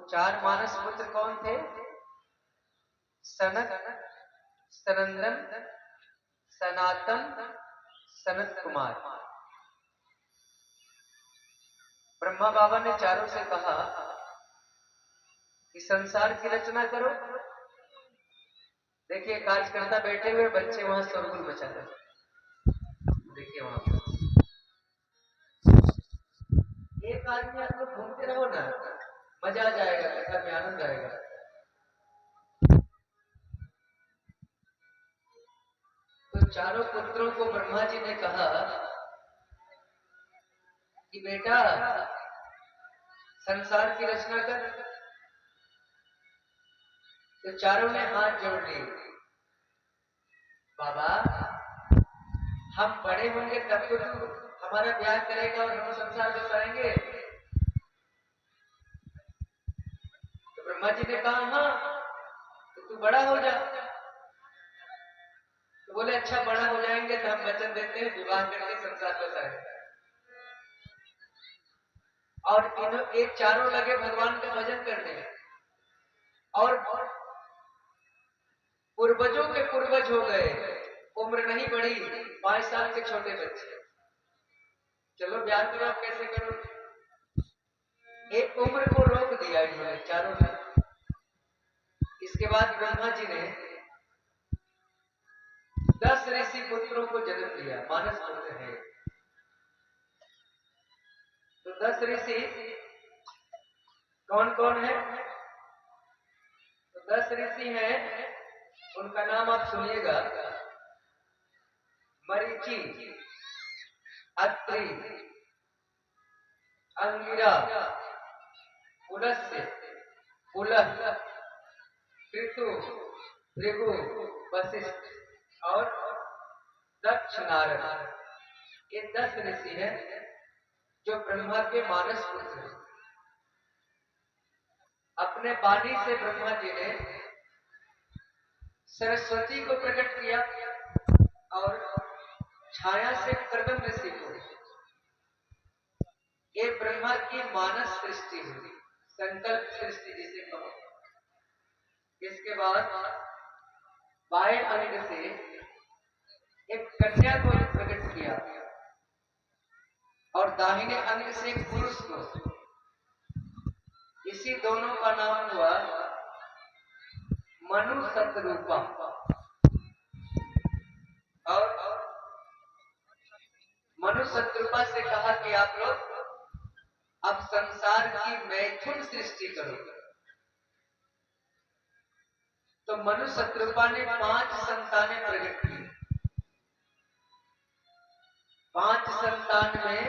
चार मानस पुत्र कौन थे? सनक, सनंदन, सनातन, सनत कुमार। ब्रह्मा बाबा ने चारों से कहा कि संसार की रचना करो। देखिए कार्यकर्ता बैठे हुए, बच्चे वहां शोरगुल मचा रहे। देखिए वहां एक आदमी, आप लोग घूमते रहो ना, मजा आ जाएगा, कथा में आनंद आएगा। तो चारों पुत्रों को ब्रह्मा जी ने कहा कि बेटा संसार की रचना कर। तो चारों ने हाथ जोड़ लिए। बाबा हम बड़े होंगे तब तो तू हमारा ब्याह करेगा और हम संसार बसाएंगे। तो ब्रह्मा जी ने कहा हाँ, तो तू बड़ा हो जा। तो बोले अच्छा बड़ा हो जाएंगे तो हम वचन देते हैं विवाह करके संसार बसाएंगे। और तीनों एक चारों लगे भगवान का भजन करने। और पूर्वजों के पूर्वज हो गए, उम्र नहीं बढ़ी, 5 साल के छोटे बच्चे। चलो ब्याह करो, आप कैसे करो? एक उम्र को रोक दिया इन्होंने चारों ने। इसके बाद ब्रह्मा जी ने 10 ऋषि पुत्रों को जन्म दिया, मानस पुत्र है। तो 10 ऋषि कौन कौन है? तो 10 ऋषि हैं, उनका नाम आप सुनिएगा। मरीचि, अत्रि, अंगिरा, पुलस्त्य, पुलह, कृतु, भृगु, वशिष्ठ और दक्ष नारद। ये 10 ऋषि हैं जो ब्रह्मा के मानस पुत्र हैं। अपने वाणी से ब्रह्मा जी ने सरस्वती को प्रकट किया और छाया से कर्दम ऋषि को। ये ब्रह्मा की मानस सृष्टि हुई, संकल्प सृष्टि जिसे कहो। इसके बाद बाएं अंग से एक कन्या को प्रकट किया और दाहिने अंग से एक पुरुष को। इसी दोनों का नाम हुआ मनु शतरूपा। और मनु शतरूपा से कहा कि आप लोग अब संसार की मैथुन सृष्टि करो। तो मनु शतरूपा ने 5 संतानें प्रकट की। 5 संतान में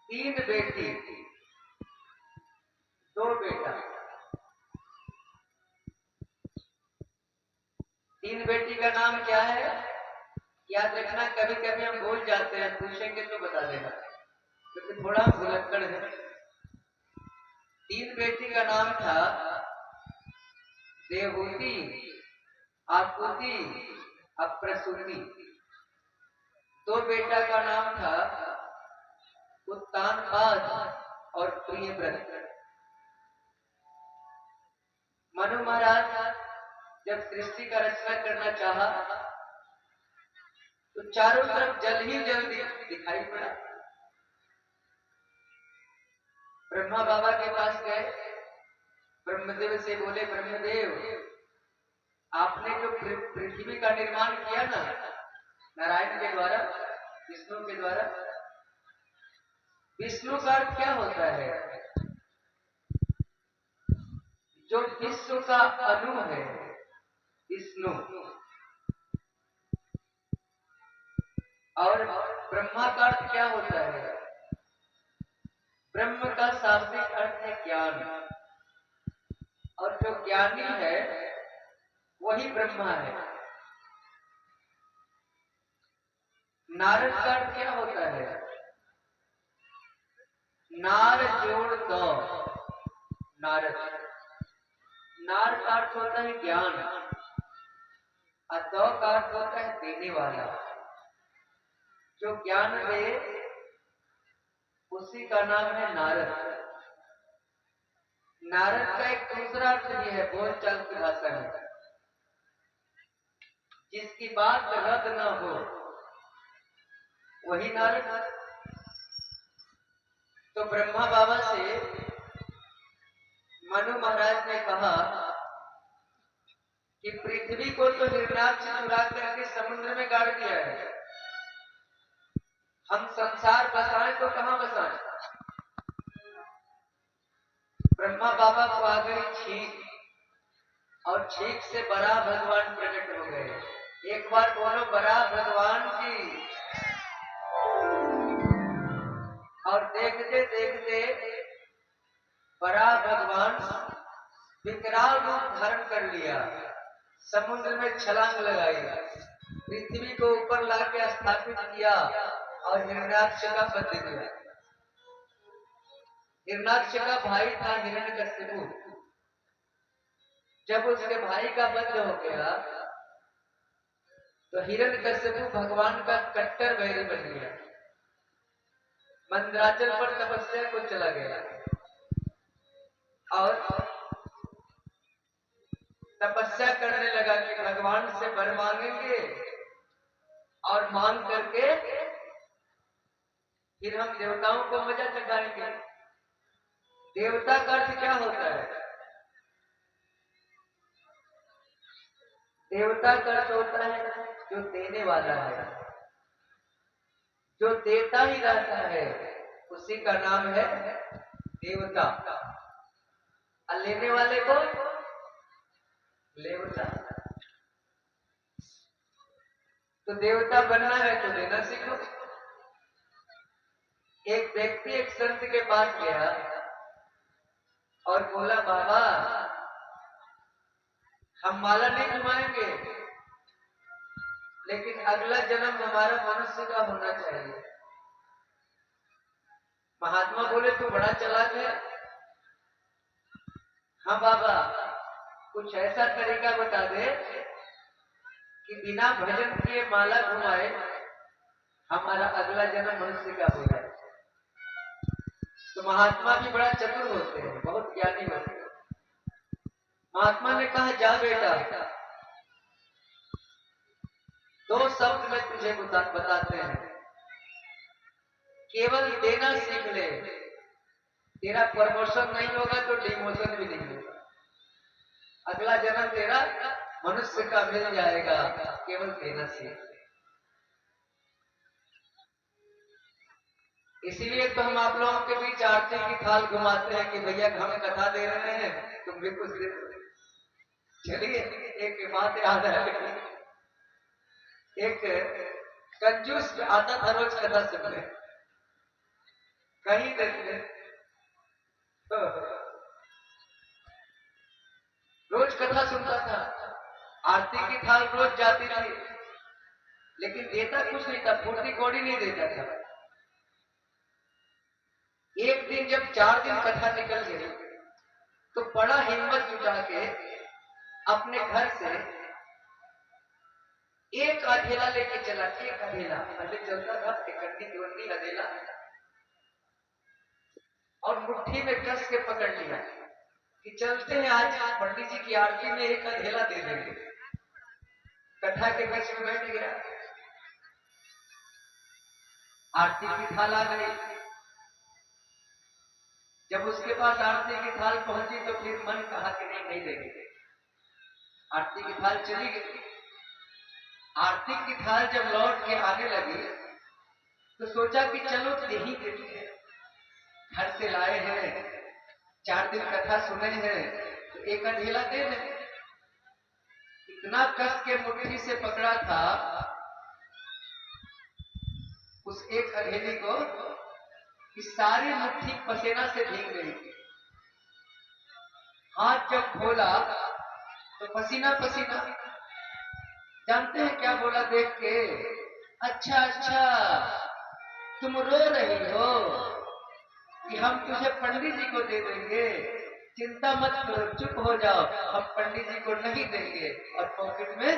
3 बेटी, 2 बेटा। 3 बेटी का नाम क्या है? याद रखना, कभी कभी हम भूल जाते हैं, पूछेंगे तो बता देना, क्योंकि थोड़ा भुलक्कड़ है। 3 बेटी का नाम था देवहूति, आकुति, अप्रसूति। 2 बेटा का नाम था उत्तानपाद और प्रियव्रत। मनु महाराज जब सृष्टि का रचना करना चाहा तो चारों तरफ जल ही जल दिखाई पड़ा। ब्रह्मा बाबा के पास गए, ब्रह्मदेव से बोले ब्रह्मदेव आपने जो पृथ्वी का निर्माण किया ना नारायण के द्वारा, विष्णु के द्वारा, विष्णु का अर्थ क्या होता है? जो विश्व का अनु है, विष्णु। और ब्रह्मा का अर्थ क्या होता है? ब्रह्म का शाब्दिक अर्थ है ज्ञान, और जो ज्ञानी है वही ब्रह्मा है। नारद का अर्थ क्या होता है? नार जोड़ दो, नारद। नार का अर्थ होता है ज्ञान और दो का अर्थ होता है देने वाला। जो ज्ञान दे उसी का नाम है नारद। नारद का एक दूसरा अर्थ भी है बोलचाल की भाषा में, जिसकी बात रद्द न हो वही नारद। तो ब्रह्मा बाबा से मनु महाराज ने कहा कि पृथ्वी को तो हिरण्याक्ष चुरा करके समुद्र में गाड़ दिया है, हम संसार बसाएं तो कहां बसाएं। ब्रह्मा बाबा को आ गई छींक, और छींक से बड़ा भगवान प्रकट हो गए। एक बार बोलो बड़ा भगवान की। और देखते देखते बड़ा भगवान विकराल रूप धारण कर लिया, समुद्र में छलांग लगाई, पृथ्वी को ऊपर लाके स्थापित किया और हिरण्याक्ष का वध किया। हिरण्याक्ष का भाई था हिरण्यकशिपु। जब उसके भाई का वध हो गया तो हिरण्यकशिपु भगवान का कट्टर वैरी बन गया, मंदराचल पर तपस्या को चला गया और तपस्या करने लगा कि भगवान से वर मांगेंगे और मांग करके फिर हम देवताओं को मजा चखाएंगे। देवता का अर्थ क्या होता है? देवता का अर्थ होता है जो देने वाला है, जो देता ही रहता है, उसी का नाम है देवता। और लेने वाले को लेवता। तो देवता बनना है तो देना सीखो। एक व्यक्ति एक संत के पास गया और बोला बाबा हम माला नहीं घुमाएंगे, लेकिन अगला जन्म हमारा मनुष्य का होना चाहिए। महात्मा बोले तू बड़ा चालाक है। हाँ बाबा कुछ ऐसा तरीका बता दे कि बिना भजन किए माला घुमाए हमारा अगला जन्म मनुष्य का हो जाए। तो महात्मा भी बड़ा चतुर होते हैं, बहुत ज्ञानी होते हैं। महात्मा ने कहा जा बेटा, दो शब्द में तुझे बताते हैं, केवल देना सीख ले, तेरा प्रमोशन नहीं होगा तो डिमोशन भी नहीं होगा, अगला जन्म तेरा मनुष्य का मिल जाएगा, केवल देना सीख ले। इसीलिए तो हम आप लोगों के बीच आरती की थाल घुमाते हैं कि भैया हम कथा दे रहे हैं तुम भी कुछ दे दो। चलिए एक बात याद है, एक कंजूस आता था रोज कथा सुनने, कहीं देखते तो रोज कथा सुनता था, आरती की थाल रोज जाती थी, लेकिन देता कुछ नहीं था, फूटी कौड़ी नहीं देता था। एक दिन जब 4 दिन कथा निकल गई तो बड़ा हिम्मत जुटा के अपने घर से एक अधेला लेके चला। एक अधेला पहले चलता था, इकट्ठी दिवंडी अधेला, और मुट्ठी में कस के पकड़ लिया कि चलते हैं आज पंडित जी की आरती में एक अधेला दे देंगे। कथा के बीच में बैठ गया, आरती की थाल आ गई। जब उसके पास आरती की थाल पहुंची तो फिर मन कहा कि नहीं देंगे, आरती की थाल चली गई। आरती की थाल जब लौट के आने लगी तो सोचा कि चलो दे ही देते हैं, घर से लाए हैं, 4 दिन कथा सुने हैं तो एक अधेला दे दें। इतना कस के मुट्ठी से पकड़ा था, उस एक अधेले को कि सारी मुट्ठी पसीना से भीग गई। हाथ जब खोला तो पसीना पसीना। जानते हैं क्या बोला देख के? अच्छा अच्छा तुम रो रही हो कि हम तुझे पंडित जी को दे देंगे, चिंता मत करो, चुप हो जाओ, हम पंडित जी को नहीं देंगे, और पॉकेट में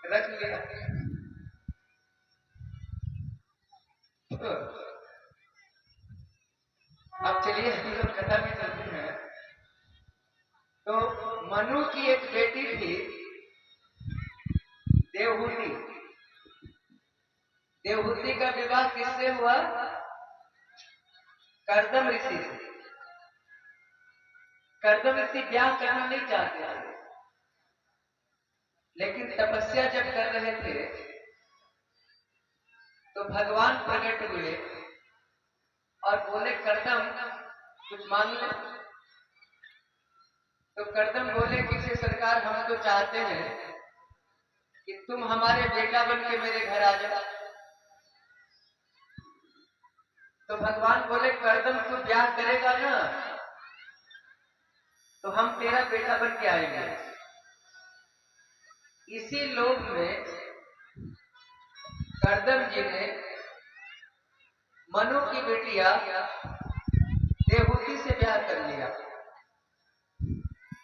रख लिया। अब चलिए हम लोग कथा में चलते हैं। कर्दम ऋषि से। कर्दम ऋषि ब्याह करना नहीं चाहते थे, लेकिन तपस्या जब कर रहे थे तो भगवान प्रकट हुए और बोले कर्दम कुछ मांग ले। तो कर्दम बोले कि सरकार हम तो चाहते हैं कि तुम हमारे बेटा बन के मेरे घर आ जाओ। तो भगवान बोले कर्दम तू ब्याह करेगा ना तो हम तेरा बेटा बन के आएंगे। इसी लोभ में कर्दम जी ने मनु की बेटिया